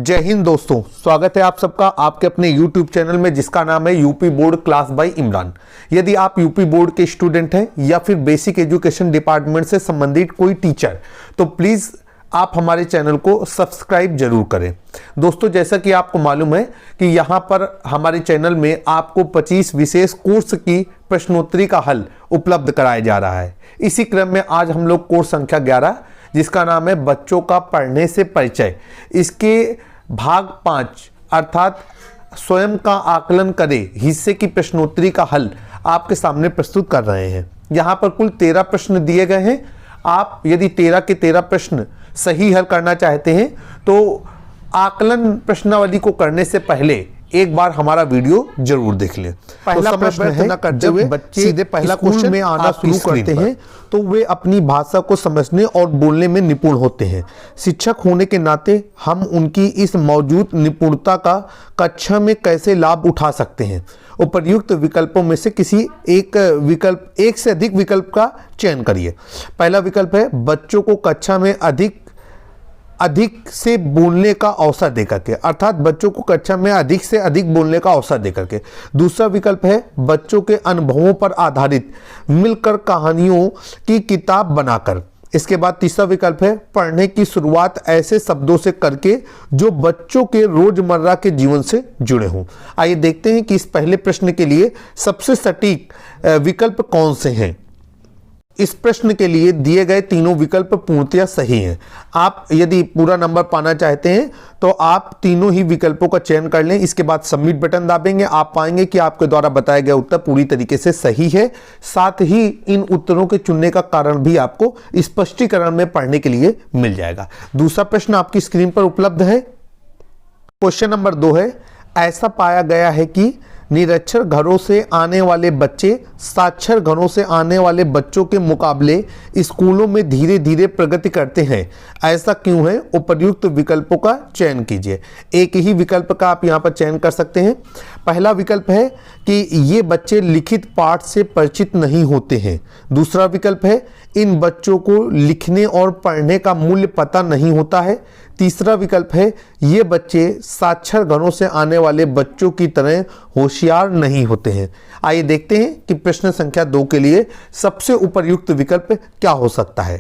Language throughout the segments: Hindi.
जय हिंद दोस्तों, स्वागत है आप सबका आपके अपने YouTube चैनल में जिसका नाम है UP board class by Imran. यदि आप यूपी बोर्ड के स्टूडेंट हैं या फिर बेसिक एजुकेशन डिपार्टमेंट से संबंधित कोई टीचर, तो प्लीज़ आप हमारे चैनल को सब्सक्राइब जरूर करें। दोस्तों, जैसा कि आपको मालूम है कि यहाँ पर हमारे चैनल में आपको 25 विशेष कोर्स की प्रश्नोत्तरी का हल उपलब्ध कराया जा रहा है। इसी क्रम में आज हम लोग कोर्स संख्या 11 जिसका नाम है बच्चों का पढ़ने से परिचय, इसके भाग 5 अर्थात स्वयं का आकलन करें हिस्से की प्रश्नोत्तरी का हल आपके सामने प्रस्तुत कर रहे हैं। यहाँ पर कुल 13 प्रश्न दिए गए हैं। आप यदि 13 के 13 प्रश्न सही हल करना चाहते हैं तो आकलन प्रश्नावली को करने से पहले एक बार हमारा वीडियो जरूर देख लें। पहला प्रश्न है, जब बच्चे सीधे पहला क्वेश्चन में आना शुरू करते हैं तो वे अपनी भाषा को समझने और बोलने में निपुण होते हैं। शिक्षक होने के नाते हम उनकी इस मौजूद निपुणता का कक्षा में कैसे लाभ उठा सकते हैं? उपर्युक्त विकल्पों में से किसी एक से अधिक विकल्प का चयन करिए। पहला विकल्प है बच्चों को कक्षा में अधिक से बोलने का अवसर देकर के, अर्थात बच्चों को कक्षा में अधिक से अधिक बोलने का अवसर देकर के। दूसरा विकल्प है बच्चों के अनुभवों पर आधारित मिलकर कहानियों की किताब बनाकर। इसके बाद तीसरा विकल्प है पढ़ने की शुरुआत ऐसे शब्दों से करके जो बच्चों के रोजमर्रा के जीवन से जुड़े हों। आइए देखते हैं कि इस पहले प्रश्न के लिए सबसे सटीक विकल्प कौन से हैं। इस प्रश्न के लिए दिए गए तीनों विकल्प पूर्णतया सही हैं। आप यदि पूरा नंबर पाना चाहते हैं तो आप तीनों ही विकल्पों का चयन कर लें। इसके बाद सबमिट बटन दाबेंगे, आप पाएंगे कि आपके द्वारा बताया गया उत्तर पूरी तरीके से सही है। साथ ही इन उत्तरों के चुनने का कारण भी आपको स्पष्टीकरण में पढ़ने के लिए मिल जाएगा। दूसरा प्रश्न आपकी स्क्रीन पर उपलब्ध है। क्वेश्चन नंबर 2 है, ऐसा पाया गया है कि निरक्षर घरों से आने वाले बच्चे साक्षर घरों से आने वाले बच्चों के मुकाबले स्कूलों में धीरे धीरे प्रगति करते हैं। ऐसा क्यों है? उपर्युक्त विकल्पों का चयन कीजिए। एक ही विकल्प का आप यहां पर चयन कर सकते हैं। पहला विकल्प है कि ये बच्चे लिखित पाठ से परिचित नहीं होते हैं। दूसरा विकल्प है इन बच्चों को लिखने और पढ़ने का मूल्य पता नहीं होता है। तीसरा विकल्प है ये बच्चे साक्षर घरों से आने वाले बच्चों की तरह होशियार नहीं होते हैं। आइए देखते हैं कि प्रश्न संख्या 2 के लिए सबसे उपयुक्त विकल्प क्या हो सकता है।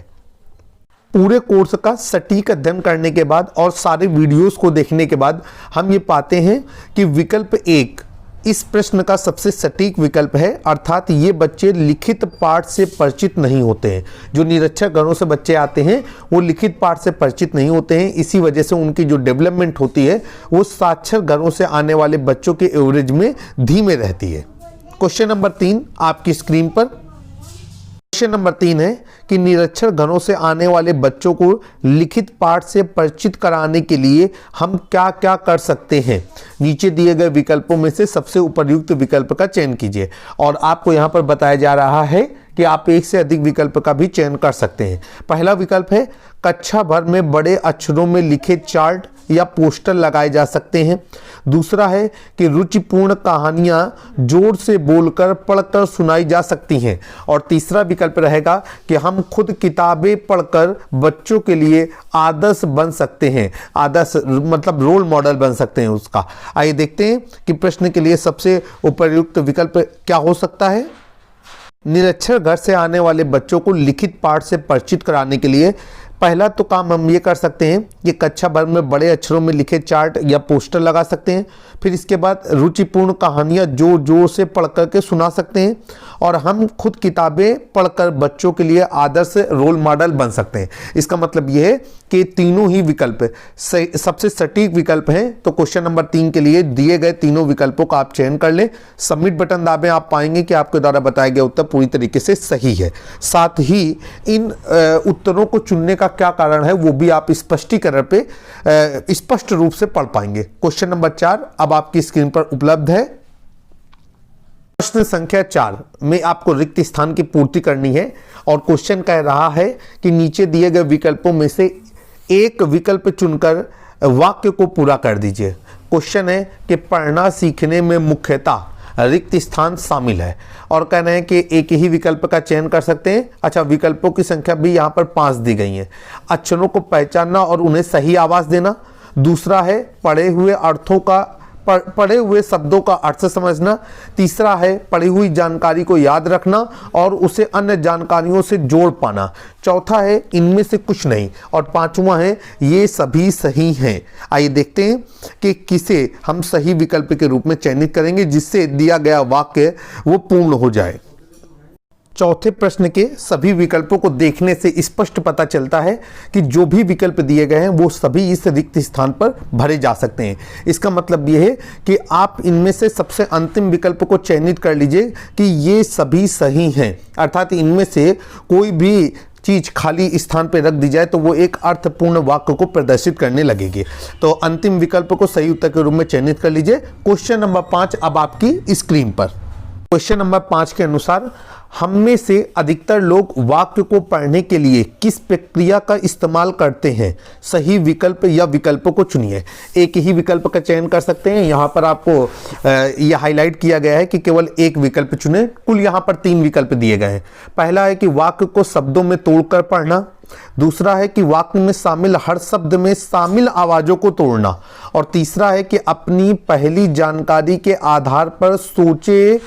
पूरे कोर्स का सटीक अध्ययन करने के बाद और सारे वीडियोस को देखने के बाद हम ये पाते हैं कि विकल्प 1 इस प्रश्न का सबसे सटीक विकल्प है, अर्थात ये बच्चे लिखित पाठ से परिचित नहीं होते हैं। जो निरक्षर घरों से बच्चे आते हैं वो लिखित पाठ से परिचित नहीं होते हैं, इसी वजह से उनकी जो डेवलपमेंट होती है वो साक्षर घरों से आने वाले बच्चों के एवरेज में धीमे रहती है। क्वेश्चन नंबर 3 आपकी स्क्रीन पर। क्वेश्चन नंबर 3 है कि निरक्षर घरों से आने वाले बच्चों को लिखित पाठ से परिचित कराने के लिए हम क्या क्या कर सकते हैं? नीचे दिए गए विकल्पों में से सबसे उपयुक्त विकल्प का चयन कीजिए। और आपको यहां पर बताया जा रहा है कि आप एक से अधिक विकल्प का भी चयन कर सकते हैं। पहला विकल्प है कक्षा भर में बड़े अक्षरों में लिखे चार्ट या पोस्टर लगाए जा सकते हैं। दूसरा है कि रुचिपूर्ण कहानियां जोर से बोलकर पढ़कर सुनाई जा सकती हैं। और तीसरा विकल्प रहेगा कि हम खुद किताबें पढ़कर बच्चों के लिए आदर्श बन सकते हैं। आदर्श मतलब रोल मॉडल बन सकते हैं उसका। आइए देखते हैं कि प्रश्न के लिए सबसे उपयुक्त विकल्प क्या हो सकता है। निरक्षर घर से आने वाले बच्चों को लिखित पाठ से परिचित कराने के लिए पहला तो काम हम ये कर सकते हैं कि कक्षा भर में बड़े अक्षरों में लिखे चार्ट या पोस्टर लगा सकते हैं। फिर इसके बाद रुचिपूर्ण कहानियां जोर जोर से पढ़ करके सुना सकते हैं। और हम खुद किताबें पढ़कर बच्चों के लिए आदर्श रोल मॉडल बन सकते हैं। इसका मतलब ये है कि तीनों ही विकल्प सबसे सटीक विकल्प हैं। तो क्वेश्चन नंबर 3 के लिए दिए गए तीनों विकल्पों का आप चयन कर लें, सबमिट बटन दाबें, आप पाएंगे कि आपके द्वारा बताया गया उत्तर पूरी तरीके से सही है। साथ ही इन उत्तरों को चुनने का क्या कारण है वो भी आप स्पष्टीकरण पे स्पष्ट रूप से पढ़ पाएंगे। क्वेश्चन नंबर 4 अब आपकी स्क्रीन पर उपलब्ध है। प्रश्न संख्या 4 में आपको रिक्त स्थान की पूर्ति करनी है और क्वेश्चन कह रहा है कि नीचे दिए गए विकल्पों में से एक विकल्प चुनकर वाक्य को पूरा कर दीजिए। क्वेश्चन है कि पढ़ना सीखने में मुख्यतः रिक्त स्थान शामिल है और कह रहे हैं कि एक ही विकल्प का चयन कर सकते हैं। अच्छा, विकल्पों की संख्या भी यहाँ पर 5 दी गई है। अक्षरों को पहचानना और उन्हें सही आवाज देना, दूसरा है पढ़े हुए शब्दों का अर्थ समझना। तीसरा है पढ़ी हुई जानकारी को याद रखना और उसे अन्य जानकारियों से जोड़ पाना। चौथा है इनमें से कुछ नहीं। और पांचवा है ये सभी सही हैं। आइए देखते हैं कि किसे हम सही विकल्प के रूप में चयनित करेंगे जिससे दिया गया वाक्य वो पूर्ण हो जाए। चौथे प्रश्न के सभी विकल्पों को देखने से स्पष्ट पता चलता है कि जो भी विकल्प दिए गए हैं वो सभी इस रिक्त स्थान पर भरे जा सकते हैं। इसका मतलब यह है कि आप इनमें से सबसे अंतिम विकल्प को चयनित कर लीजिए कि ये सभी सही हैं, अर्थात इनमें से कोई भी चीज खाली स्थान पर रख दी जाए तो वो एक अर्थपूर्ण वाक्य को प्रदर्शित करने लगेगी। तो अंतिम विकल्प को सही उत्तर के रूप में चयनित कर लीजिए। क्वेश्चन नंबर 5 अब आपकी स्क्रीन पर। क्वेश्चन नंबर 5 के अनुसार हम में से अधिकतर लोग वाक्य को पढ़ने के लिए किस प्रक्रिया का इस्तेमाल करते हैं? सही विकल्प या विकल्पों को चुनिए। एक ही विकल्प का चयन कर सकते हैं। यहाँ पर आपको यह हाईलाइट किया गया है कि केवल एक विकल्प चुने। कुल यहाँ पर 3 विकल्प दिए गए हैं। पहला है कि वाक्य को शब्दों में तोड़कर पढ़ना। दूसरा है कि वाक्य में शामिल हर शब्द में शामिल आवाजों को तोड़ना। और तीसरा है कि अपनी पहली जानकारी के आधार पर सोचे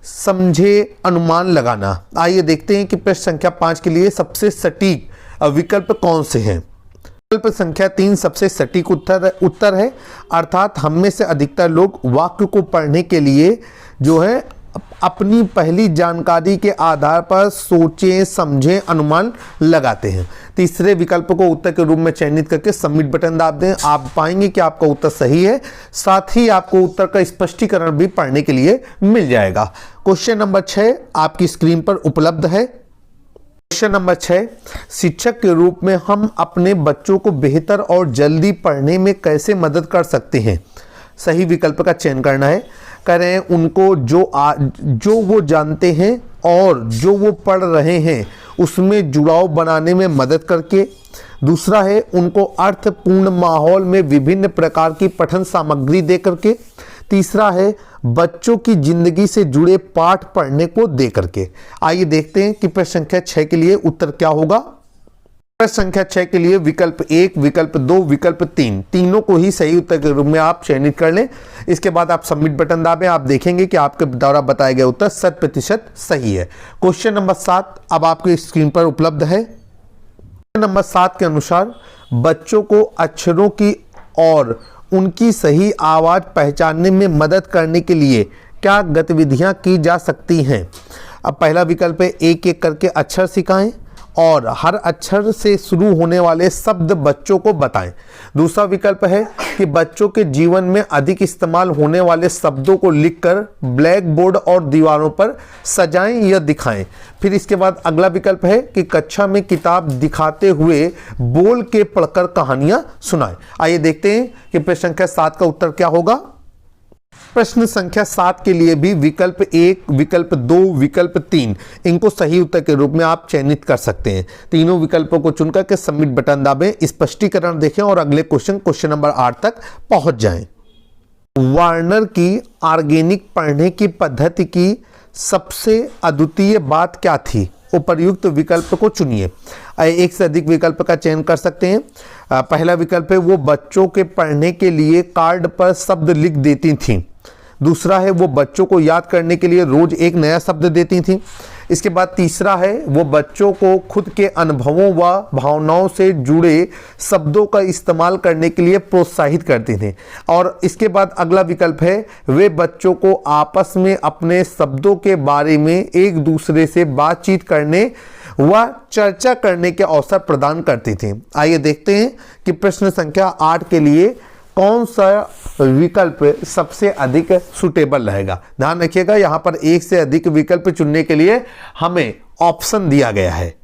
समझे अनुमान लगाना। आइए देखते हैं कि प्रश्न संख्या 5 के लिए सबसे सटीक विकल्प कौन से हैं। विकल्प संख्या 3 सबसे सटीक उत्तर है, अर्थात हम में से अधिकतर लोग वाक्य को पढ़ने के लिए जो है अपनी पहली जानकारी के आधार पर सोचें समझें अनुमान लगाते हैं। तीसरे विकल्प को उत्तर के रूप में चयनित करके सबमिट बटन दाब दें। आप पाएंगे कि आपका उत्तर सही है, साथ ही आपको उत्तर का स्पष्टीकरण भी पढ़ने के लिए मिल जाएगा। क्वेश्चन नंबर 6 आपकी स्क्रीन पर उपलब्ध है। क्वेश्चन नंबर 6, शिक्षक के रूप में हम अपने बच्चों को बेहतर और जल्दी पढ़ने में कैसे मदद कर सकते हैं? सही विकल्प का चयन करना है। करें उनको जो वो जानते हैं और जो वो पढ़ रहे हैं उसमें जुड़ाव बनाने में मदद करके। दूसरा है उनको अर्थपूर्ण माहौल में विभिन्न प्रकार की पठन सामग्री दे करके। तीसरा है बच्चों की जिंदगी से जुड़े पाठ पढ़ने को दे करके। आइए देखते हैं कि प्रश्न संख्या 6 के लिए उत्तर क्या होगा। प्रश्न संख्या 6 के लिए विकल्प 1, विकल्प 2, विकल्प 3 तीनों को ही सही उत्तर के रूप में आप चयनित कर लें। इसके बाद आप सबमिट बटन दाबें। आप देखेंगे कि आपके द्वारा बताया गया उत्तर 100% सही है। क्वेश्चन नंबर 7 अब आपकी स्क्रीन पर उपलब्ध है। क्वेश्चन नंबर 7 के अनुसार बच्चों को अक्षरों की और उनकी सही आवाज पहचानने में मदद करने के लिए क्या गतिविधियां की जा सकती हैं? अब पहला विकल्प है एक एक करके अक्षर सिखाएं और हर अक्षर से शुरू होने वाले शब्द बच्चों को बताएं। दूसरा विकल्प है कि बच्चों के जीवन में अधिक इस्तेमाल होने वाले शब्दों को लिखकर ब्लैक बोर्ड और दीवारों पर सजाएं या दिखाएं। फिर इसके बाद अगला विकल्प है कि कक्षा में किताब दिखाते हुए बोल के पढ़कर कहानियां सुनाएं। आइए देखते हैं कि प्रश्न संख्या 7 का उत्तर क्या होगा। प्रश्न संख्या 7 के लिए भी विकल्प 1, विकल्प 2, विकल्प 3 इनको सही उत्तर के रूप में आप चयनित कर सकते हैं। तीनों विकल्पों को चुनकर के सबमिट बटन दाबें, स्पष्टीकरण देखें और अगले क्वेश्चन नंबर 8 तक पहुंच जाएं। वार्नर की ऑर्गेनिक पढ़ने की पद्धति की सबसे अद्वितीय बात क्या थी? उपर्युक्त विकल्प को चुनिए। एक से अधिक विकल्प का चयन कर सकते हैं। पहला विकल्प है वो बच्चों के पढ़ने के लिए कार्ड पर शब्द लिख देती थीं। दूसरा है वो बच्चों को याद करने के लिए रोज एक नया शब्द देती थीं। इसके बाद तीसरा है वो बच्चों को खुद के अनुभवों व भावनाओं से जुड़े शब्दों का इस्तेमाल करने के लिए प्रोत्साहित करती थीं। और इसके बाद अगला विकल्प है वे बच्चों को आपस में अपने शब्दों के बारे में एक दूसरे से बातचीत करने व चर्चा करने के अवसर प्रदान करती थी। आइए देखते हैं कि प्रश्न संख्या 8 के लिए कौन सा विकल्प सबसे अधिक सुटेबल रहेगा। ध्यान रखिएगा यहाँ पर एक से अधिक विकल्प चुनने के लिए हमें ऑप्शन दिया गया है।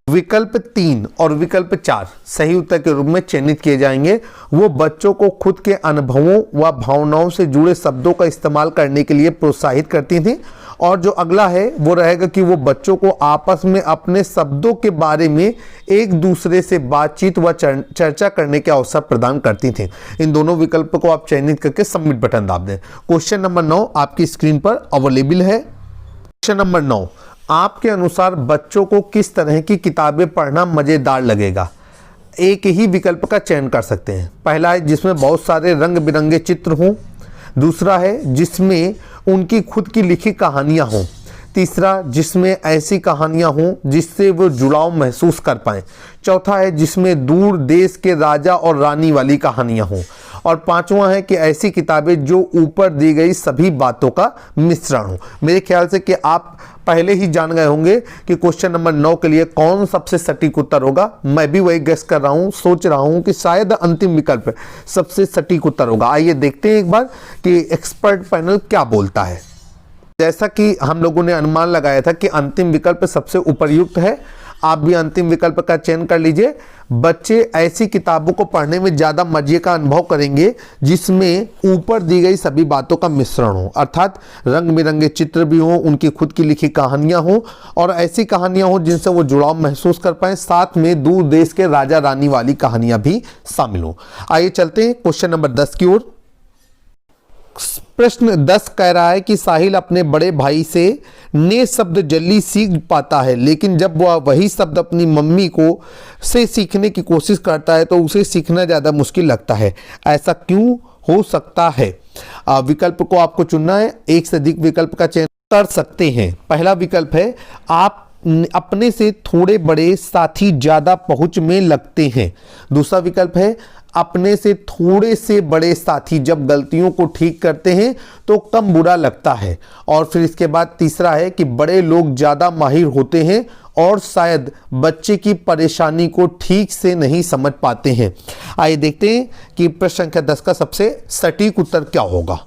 विकल्प 3 और विकल्प 4 सही उत्तर के रूप में चयनित किए जाएंगे। वो बच्चों को खुद के अनुभवों व भावनाओं से जुड़े शब्दों का इस्तेमाल करने के लिए प्रोत्साहित करती थी। और जो अगला है वो रहेगा कि वो बच्चों को आपस में अपने शब्दों के बारे में एक दूसरे से बातचीत व चर्चा करने के अवसर प्रदान करती थी। इन दोनों विकल्प को आप चयनित करके सबमिट बटन दाब दें। क्वेश्चन नंबर 9 आपकी स्क्रीन पर अवेलेबल है। क्वेश्चन नंबर 9, आपके अनुसार बच्चों को किस तरह की किताबें पढ़ना मजेदार लगेगा? एक ही विकल्प का चयन कर सकते हैं। पहला है जिसमें बहुत सारे रंग बिरंगे चित्र हों, दूसरा है जिसमें उनकी खुद की लिखी कहानियां हों, तीसरा जिसमें ऐसी कहानियां हों जिससे वो जुड़ाव महसूस कर पाएं, चौथा है जिसमें दूर देश के राजा और रानी वाली कहानियां हों, और पांचवा है कि ऐसी किताबें जो ऊपर दी गई सभी बातों का मिश्रण हो। मेरे ख्याल से कि आप पहले ही जान गए होंगे कि क्वेश्चन नंबर 9 के लिए कौन सबसे सटीक उत्तर होगा। मैं भी वही गेस कर रहा हूं, सोच रहा हूं कि शायद अंतिम विकल्प सबसे सटीक उत्तर होगा। आइए देखते हैं एक बार कि एक्सपर्ट पैनल क्या बोलता है। जैसा कि हम लोगों ने अनुमान लगाया था कि अंतिम विकल्प सबसे उपयुक्त है, आप भी अंतिम विकल्प का चयन कर लीजिए। बच्चे ऐसी किताबों को पढ़ने में ज़्यादा मजे का अनुभव करेंगे जिसमें ऊपर दी गई सभी बातों का मिश्रण हो, अर्थात रंग बिरंगे चित्र भी हों, उनकी खुद की लिखी कहानियां हों और ऐसी कहानियां हों जिनसे वो जुड़ाव महसूस कर पाएं, साथ में दूर देश के राजा रानी वाली कहानियां भी शामिल हों। आइए चलते हैं क्वेश्चन नंबर 10 की ओर। प्रश्न 10 कह रहा है कि साहिल अपने बड़े भाई से नए शब्द जल्दी सीख पाता है, लेकिन जब वह वही शब्द अपनी मम्मी को से सीखने की कोशिश करता है तो उसे सीखना ज़्यादा मुश्किल लगता है। ऐसा क्यों हो सकता है? विकल्प को आपको चुनना है, एक से अधिक विकल्प का चयन कर सकते हैं। पहला विकल्प है आप अपने से थोड़े बड़े साथी ज़्यादा पहुँच में लगते हैं। दूसरा विकल्प है अपने से थोड़े से बड़े साथी जब गलतियों को ठीक करते हैं तो कम बुरा लगता है। और फिर इसके बाद तीसरा है कि बड़े लोग ज़्यादा माहिर होते हैं और शायद बच्चे की परेशानी को ठीक से नहीं समझ पाते हैं। आइए देखते हैं कि प्रश्न संख्या 10 का सबसे सटीक उत्तर क्या होगा।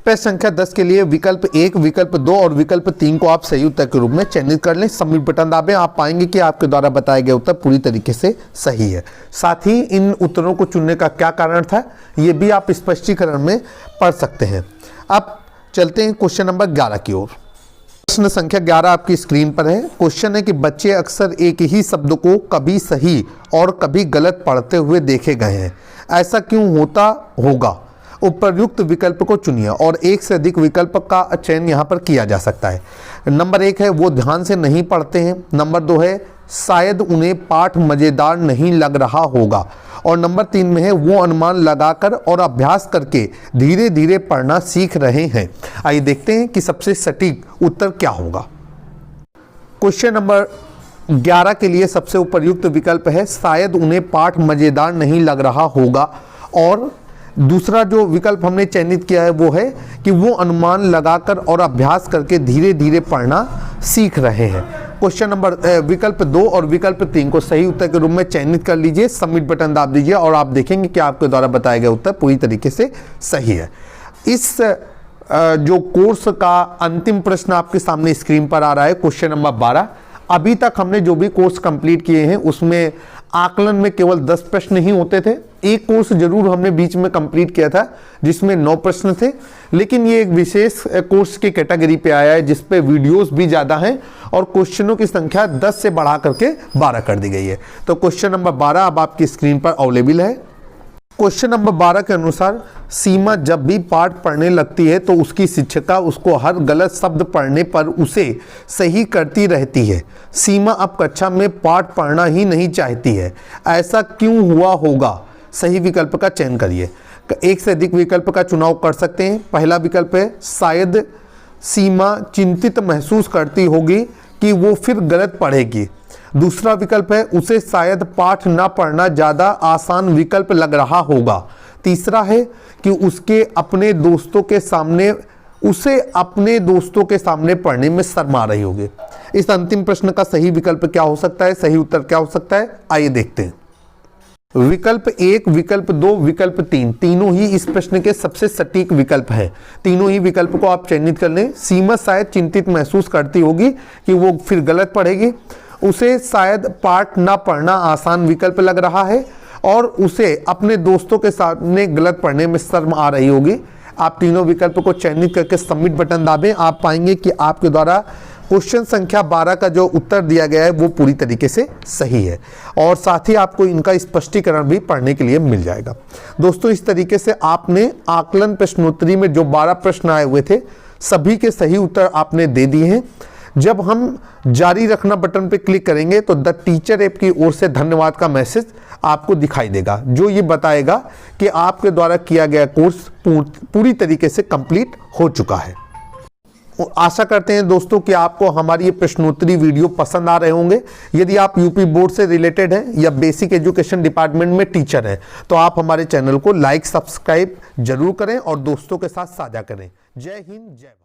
प्रश्न संख्या 10 के लिए विकल्प 1, विकल्प 2 और विकल्प 3 को आप सही उत्तर के रूप में चयनित कर लें। सबमिट बटन दाबें, आप पाएंगे कि आपके द्वारा बताया गया उत्तर पूरी तरीके से सही है। साथ ही इन उत्तरों को चुनने का क्या कारण था ये भी आप स्पष्टीकरण में पढ़ सकते हैं। अब चलते हैं क्वेश्चन नंबर 11 की ओर। प्रश्न संख्या 11 आपकी स्क्रीन पर है। क्वेश्चन है कि बच्चे अक्सर एक ही शब्द को कभी सही और कभी गलत पढ़ते हुए देखे गए हैं, ऐसा क्यों होता होगा? उपयुक्त विकल्प को चुनिए और एक से अधिक विकल्प का चयन यहाँ पर किया जा सकता है। नंबर 1 है वो ध्यान से नहीं पढ़ते हैं, नंबर 2 है शायद उन्हें पाठ मज़ेदार नहीं लग रहा होगा, और नंबर 3 में है वो अनुमान लगाकर और अभ्यास करके धीरे धीरे पढ़ना सीख रहे हैं। आइए देखते हैं कि सबसे सटीक उत्तर क्या होगा। क्वेश्चन नंबर 11 के लिए सबसे उपयुक्त विकल्प है शायद उन्हें पाठ मज़ेदार नहीं लग रहा होगा, और दूसरा जो विकल्प हमने चयनित किया है वो है कि वो अनुमान लगाकर और अभ्यास करके धीरे धीरे पढ़ना सीख रहे हैं। क्वेश्चन नंबर विकल्प 2 और विकल्प 3 को सही उत्तर के रूप में चयनित कर लीजिए, सबमिट बटन दाब दीजिए और आप देखेंगे कि आपके द्वारा बताया गया उत्तर पूरी तरीके से सही है। इस जो कोर्स का अंतिम प्रश्न आपके सामने स्क्रीन पर आ रहा है, क्वेश्चन नंबर 12। अभी तक हमने जो भी कोर्स कंप्लीट किए हैं उसमें आकलन में केवल 10 प्रश्न ही होते थे। एक कोर्स जरूर हमने बीच में कंप्लीट किया था जिसमें 9 प्रश्न थे, लेकिन ये एक विशेष कोर्स की कैटेगरी पे आया है जिस पे वीडियोस भी ज़्यादा हैं और क्वेश्चनों की संख्या 10 से बढ़ा करके 12 कर दी गई है। तो क्वेश्चन नंबर 12 अब आपकी स्क्रीन पर अवेलेबल है। क्वेश्चन नंबर 12 के अनुसार सीमा जब भी पाठ पढ़ने लगती है तो उसकी शिक्षिका उसको हर गलत शब्द पढ़ने पर उसे सही करती रहती है। सीमा अब कक्षा में पाठ पढ़ना ही नहीं चाहती है, ऐसा क्यों हुआ होगा? सही विकल्प का चयन करिए। एक से अधिक विकल्प का चुनाव कर सकते हैं। पहला विकल्प है शायद सीमा चिंतित महसूस करती होगी कि वो फिर गलत पढ़ेगी। दूसरा विकल्प है उसे शायद पाठ ना पढ़ना ज़्यादा आसान विकल्प लग रहा होगा। तीसरा है कि उसे अपने दोस्तों के सामने पढ़ने में शर्म आ रही होगी। इस अंतिम प्रश्न का सही विकल्प क्या हो सकता है, सही उत्तर क्या हो सकता है? आइए देखते हैं। विकल्प 1, विकल्प 2, विकल्प 3 तीनों ही इस प्रश्न के सबसे सटीक विकल्प है। तीनों ही विकल्प को आप चयनित कर लें। सीमा शायद चिंतित महसूस करती होगी कि वो फिर गलत पढ़ेगी, उसे शायद पाठ ना पढ़ना आसान विकल्प लग रहा है, और उसे अपने दोस्तों के सामने गलत पढ़ने में शर्म आ रही होगी। आप तीनों विकल्प को चयनित करके सबमिट बटन दाबें, आप पाएंगे कि आपके द्वारा क्वेश्चन संख्या 12 का जो उत्तर दिया गया है वो पूरी तरीके से सही है, और साथ ही आपको इनका स्पष्टीकरण भी पढ़ने के लिए मिल जाएगा। दोस्तों, इस तरीके से आपने आकलन प्रश्नोत्तरी में जो 12 प्रश्न आए हुए थे सभी के सही उत्तर आपने दे दिए हैं। जब हम जारी रखना बटन पे क्लिक करेंगे तो द टीचर ऐप की ओर से धन्यवाद का मैसेज आपको दिखाई देगा, जो ये बताएगा कि आपके द्वारा किया गया कोर्स पूरी तरीके से कंप्लीट हो चुका है। आशा करते हैं दोस्तों कि आपको हमारी ये प्रश्नोत्तरी वीडियो पसंद आ रहे होंगे। यदि आप यूपी बोर्ड से रिलेटेड हैं या बेसिक एजुकेशन डिपार्टमेंट में टीचर हैं तो आप हमारे चैनल को लाइक सब्सक्राइब जरूर करें और दोस्तों के साथ साझा करें। जय हिंद, जय भारत।